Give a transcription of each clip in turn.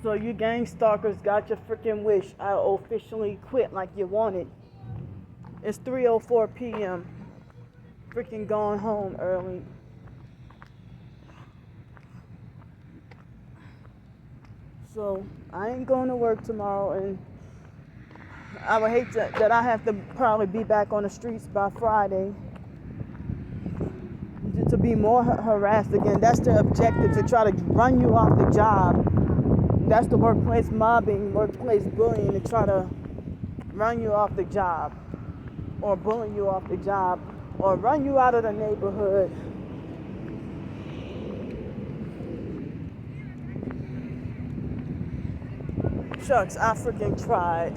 So you gang stalkers got your freaking wish. I officially quit like you wanted. It's 3:04 p.m. Freaking going home early. So I ain't going to work tomorrow, and I would hate that I have to probably be back on the streets by Friday to be more harassed again. That's the objective, to try to run you off the job. That's the workplace mobbing, workplace bullying, to try to run you off the job, or bully you off the job, or run you out of the neighborhood. Shucks, I freaking tried.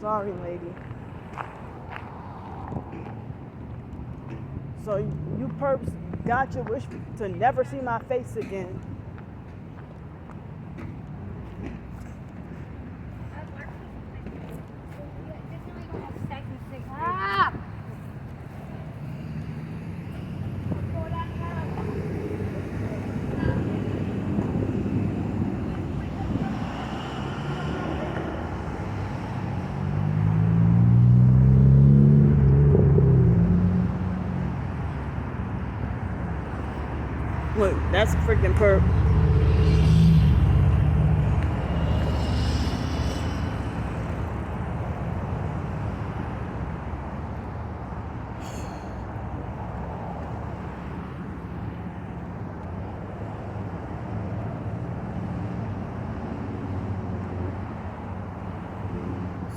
Sorry, lady. So you perps got your wish to never see my face again. Look, that's a freaking perp.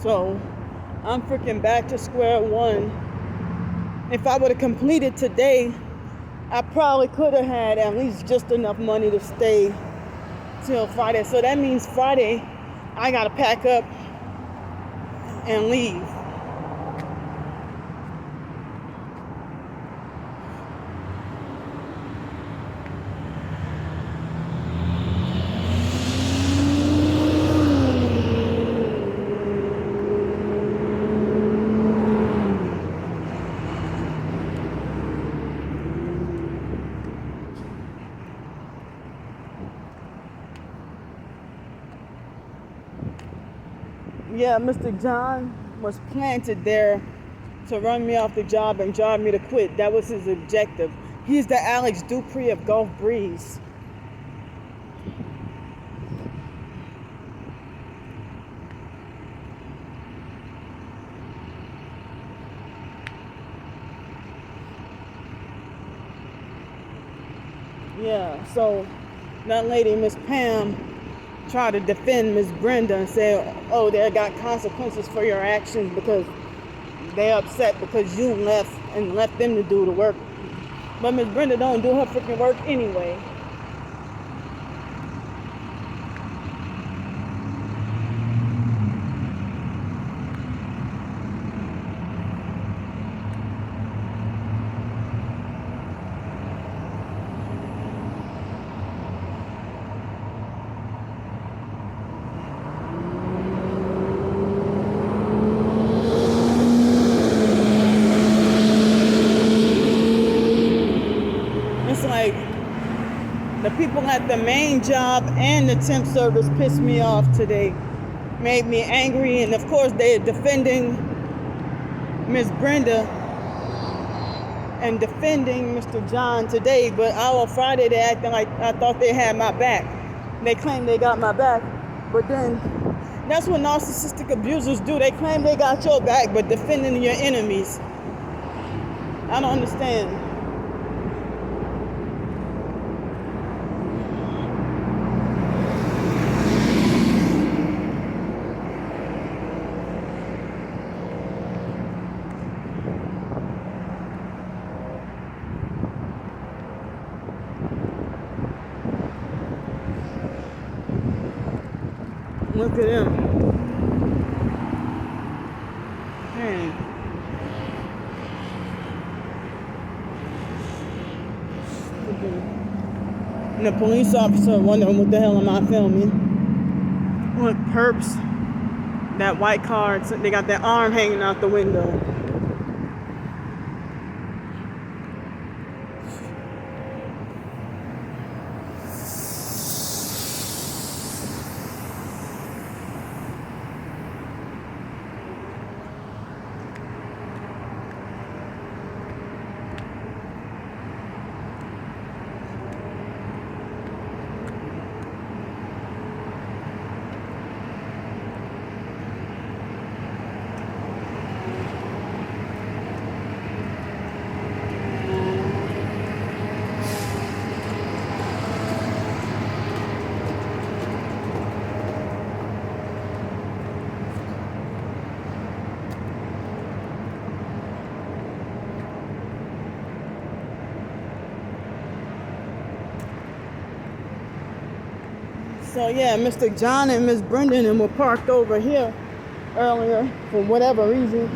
So, I'm freaking back to square one. If I would have completed today, I probably could have had at least just enough money to stay till Friday. So that means Friday, I gotta pack up and leave. Yeah, Mr. John was planted there to run me off the job and drive me to quit. That was his objective. He's the Alex Dupree of Gulf Breeze. Yeah, so that lady, Miss Pam, tried to defend Miss Brenda and say, oh, there got consequences for your actions because they're upset because you left and left them to do the work. But Miss Brenda don't do her freaking work anyway. The people at the main job and the temp service pissed me off today. Made me angry, and of course they're defending Miss Brenda and defending Mr. John today, but our Friday they acting like I thought they had my back. They claim they got my back, but then that's what narcissistic abusers do. They claim they got your back, but defending your enemies. I don't understand. Look at him. Hey. And the police officer wondering what the hell am I filming. Look, perps. That white car, they got that arm hanging out the window. So yeah, Mr. John and Miss Brendan and were parked over here earlier for whatever reason.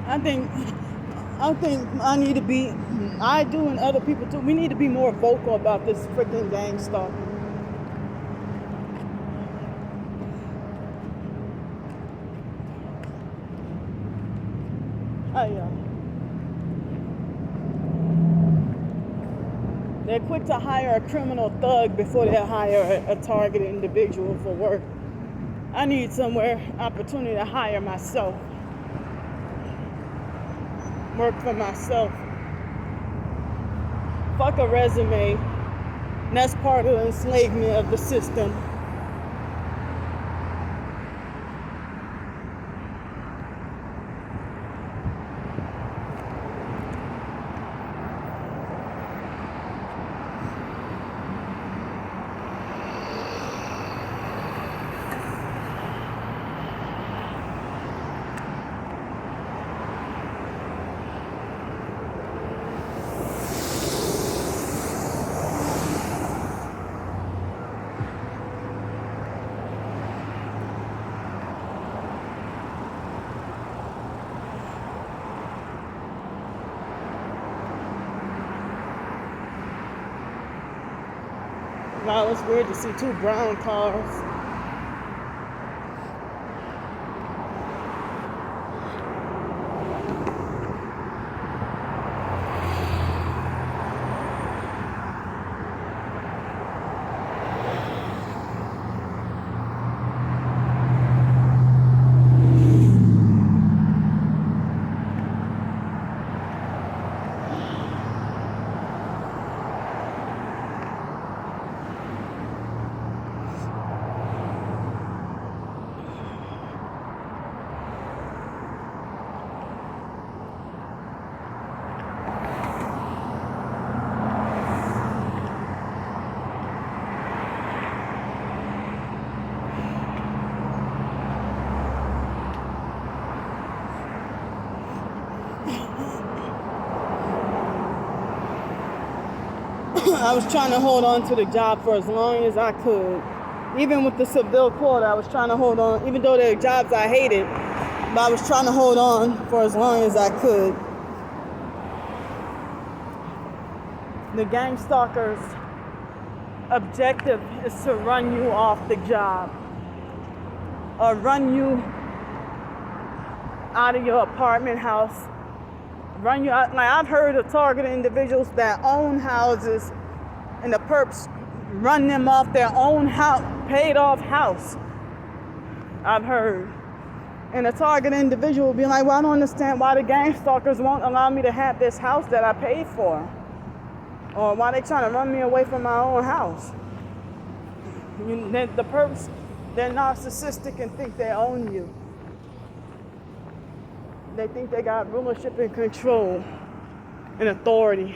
I think I do and other people too, we need to be more vocal about this freaking gang stalking. They're quick to hire a criminal thug before they hire a targeted individual for work. I need opportunity to hire myself. Work for myself. Fuck a resume. And that's part of the enslavement of the system. Wow, it's weird to see two brown cars. I was trying to hold on to the job for as long as I could. Even with the Seville Court, I was trying to hold on, even though there were jobs I hated, but I was trying to hold on for as long as I could. The gang stalker's objective is to run you off the job or run you out of your apartment house, run you out. Like, I've heard of targeted individuals that own houses and the perps run them off their own house, paid off house. I've heard. And a targeted individual will be like, well, I don't understand why the gang stalkers won't allow me to have this house that I paid for. Or why they trying to run me away from my own house. The perps, they're narcissistic and think they own you. They think they got rulership and control and authority.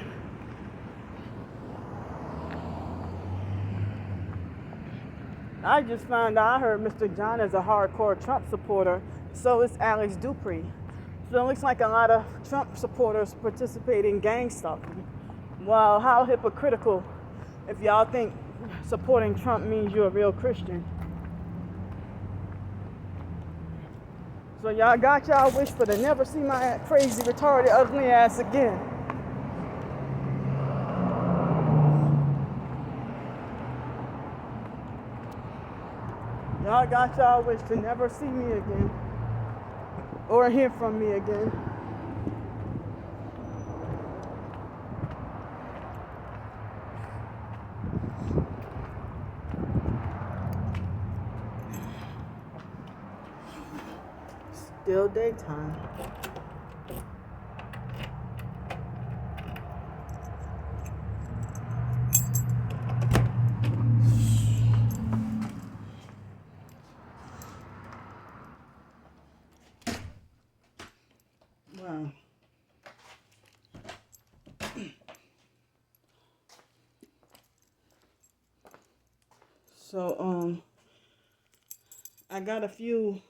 I just found out, I heard Mr. John is a hardcore Trump supporter, so is Alex Dupree. So it looks like a lot of Trump supporters participate in gang stalking. Wow, how hypocritical if y'all think supporting Trump means you're a real Christian. So y'all got y'all wish for to never see my crazy, retarded, ugly ass again. Y'all got y'all wish to never see me again or hear from me again. Still daytime. So I got a few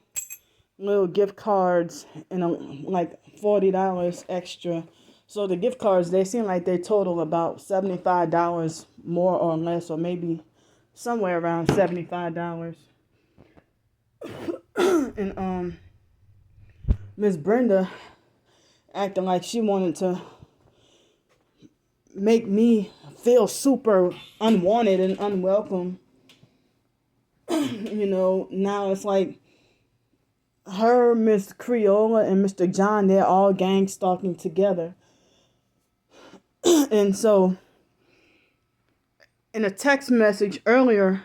little gift cards and like $40 extra. So the gift cards, they seem like they total about $75 more or less, or maybe somewhere around $75. And Miss Brenda acting like she wanted to make me feel super unwanted and unwelcome. Now it's like her, Miss Creola, and Mr. John, they're all gang stalking together. And so, in a text message earlier,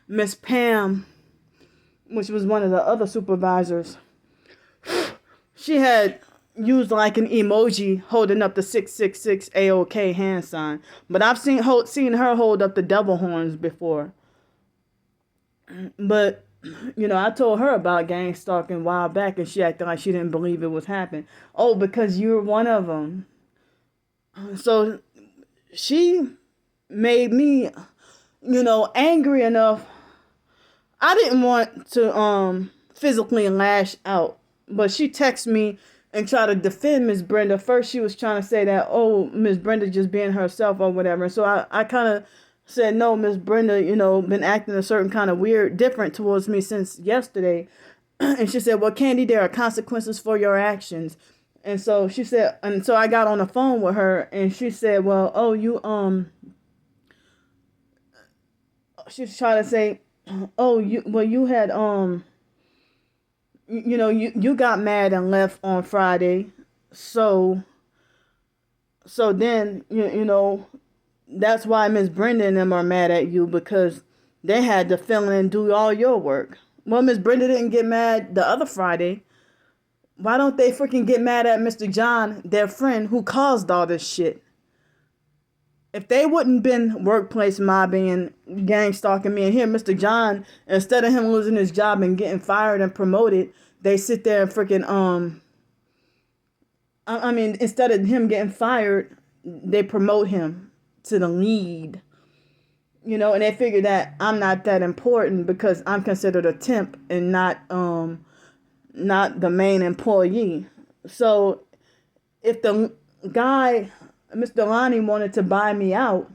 Miss Pam, which was one of the other supervisors, she had used like an emoji holding up the 666 AOK hand sign. But I've seen her hold up the devil horns before. But, I told her about gang stalking a while back, and she acted like she didn't believe it was happening. Oh, because you're one of them. So she made me, angry enough. I didn't want to physically lash out, but she texted me and tried to defend Miss Brenda. First, she was trying to say that, oh, Miss Brenda just being herself or whatever. So I kind of said, no, Miss Brenda, been acting a certain kind of weird, different towards me since yesterday. And she said, well, Candy, there are consequences for your actions. And so she said, and so I got on the phone with her, and she said, well, oh, she was trying to say, oh, you had, you got mad and left on Friday. So then, that's why Miss Brenda and them are mad at you, because they had to fill in and do all your work. Well, Miss Brenda didn't get mad the other Friday. Why don't they freaking get mad at Mr. John, their friend, who caused all this shit? If they wouldn't been workplace mobbing and gang stalking me, and here Mr. John, instead of him losing his job and getting fired and promoted, they sit there and freaking instead of him getting fired, they promote him to the lead. And they figure that I'm not that important because I'm considered a temp and not the main employee. So if the guy, Mr. Lonnie, wanted to buy me out,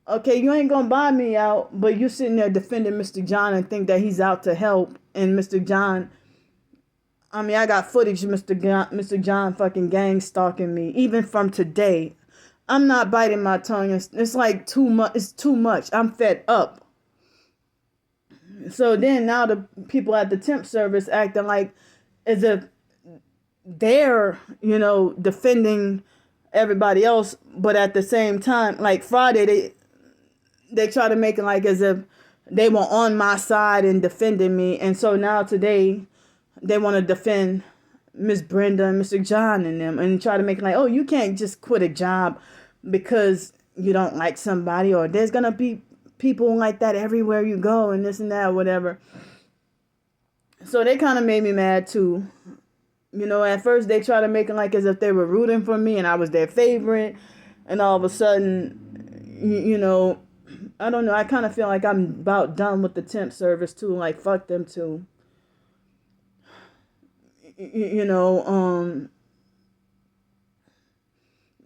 okay, you ain't gonna buy me out, but you sitting there defending Mr. John and think that he's out to help. And Mr. John, I got footage of Mr. John fucking gang stalking me, even from today. I'm not biting my tongue. It's like too much. It's too much. I'm fed up. So then now the people at the temp service acting like as if they're, defending everybody else, but at the same time, like Friday, they try to make it like as if they were on my side and defending me. And so now today, they want to defend Miss Brenda and Mr. John and them, and try to make it like, oh, you can't just quit a job because you don't like somebody, or there's going to be people like that everywhere you go, and this and that, whatever. So they kind of made me mad too. At first they tried to make it like as if they were rooting for me and I was their favorite, and all of a sudden, I don't know, I kind of feel like I'm about done with the temp service too. Like, fuck them too.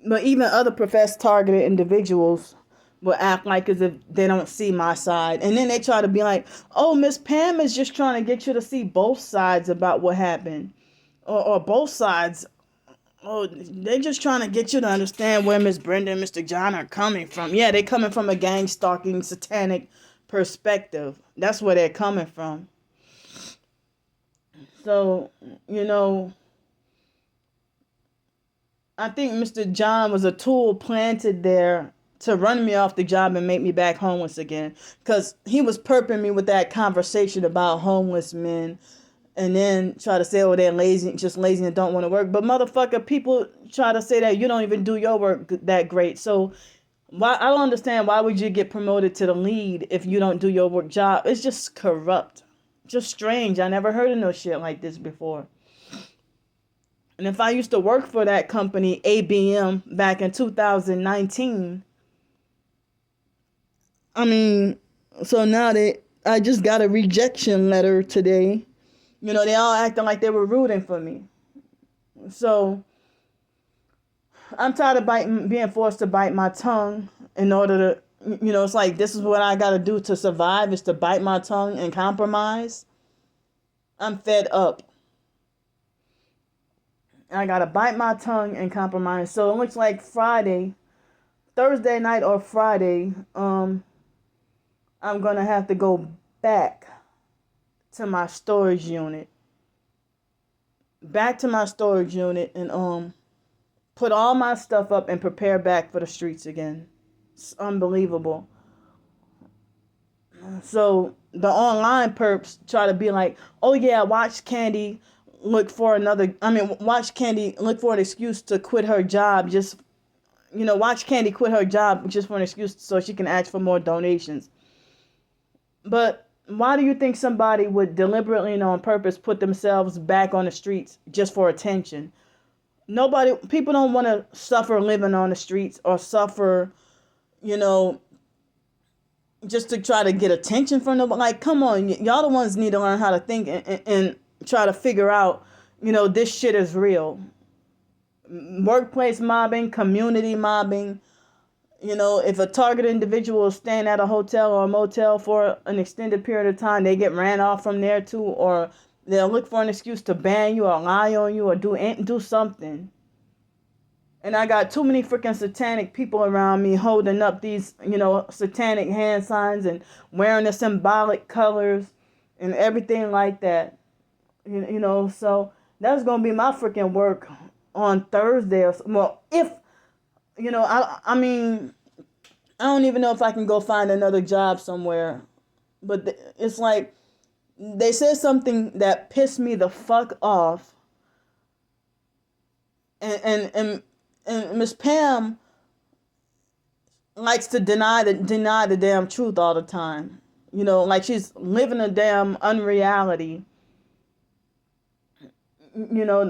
But even other professed targeted individuals will act like as if they don't see my side. And then they try to be like, oh, Miss Pam is just trying to get you to see both sides about what happened. Or both sides. Oh, they're just trying to get you to understand where Miss Brenda and Mr. John are coming from. Yeah, they're coming from a gang stalking satanic perspective. That's where they're coming from. So, I think Mr. John was a tool planted there to run me off the job and make me back homeless again. Because he was perping me with that conversation about homeless men. And then try to say, oh, they're lazy, just lazy and don't want to work. But motherfucker, people try to say that you don't even do your work that great. So I don't understand, why would you get promoted to the lead if you don't do your work job? It's just corrupt. Just strange. I never heard of no shit like this before. And if I used to work for that company, ABM, back in 2019, So now I just got a rejection letter today. You know, they all acting like they were rooting for me. So I'm tired of being forced to bite my tongue in order to, you know, it's like this is what I got to do to survive is to bite my tongue and compromise. I'm fed up. I got to bite my tongue and compromise. So it looks like Thursday night or Friday, I'm going to have to go back to my storage unit. Back to my storage unit and put all my stuff up and prepare back for the streets again. It's unbelievable. So the online perps try to be like, oh yeah, watch Candy look for watch Candy look for an excuse to quit her job. Watch Candy quit her job just for an excuse so she can ask for more donations. But why do you think somebody would deliberately and on purpose put themselves back on the streets just for attention? People don't want to suffer living on the streets or suffer, just to try to get attention from them. Like, come on, y'all the ones need to learn how to think and try to figure out, this shit is real. Workplace mobbing, community mobbing. If a targeted individual is staying at a hotel or a motel for an extended period of time, they get ran off from there too, or they'll look for an excuse to ban you or lie on you or do something. And I got too many freaking satanic people around me holding up these, satanic hand signs and wearing the symbolic colors and everything like that. So that's going to be my freaking work on Thursday. Well, if, I mean, I don't even know if I can go find another job somewhere. But it's like, they said something that pissed me the fuck off. And Miss Pam likes to deny the damn truth all the time. Like she's living a damn unreality.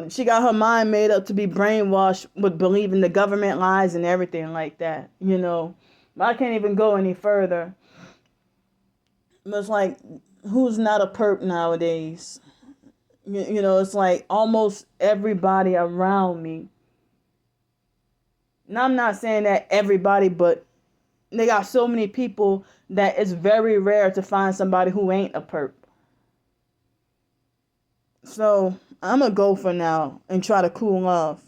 She got her mind made up to be brainwashed with believing the government lies and everything like that. But I can't even go any further. But it's like, who's not a perp nowadays? It's like almost everybody around me. Now, I'm not saying that everybody, but they got so many people that it's very rare to find somebody who ain't a perp. So I'm going to go for now and try to cool off.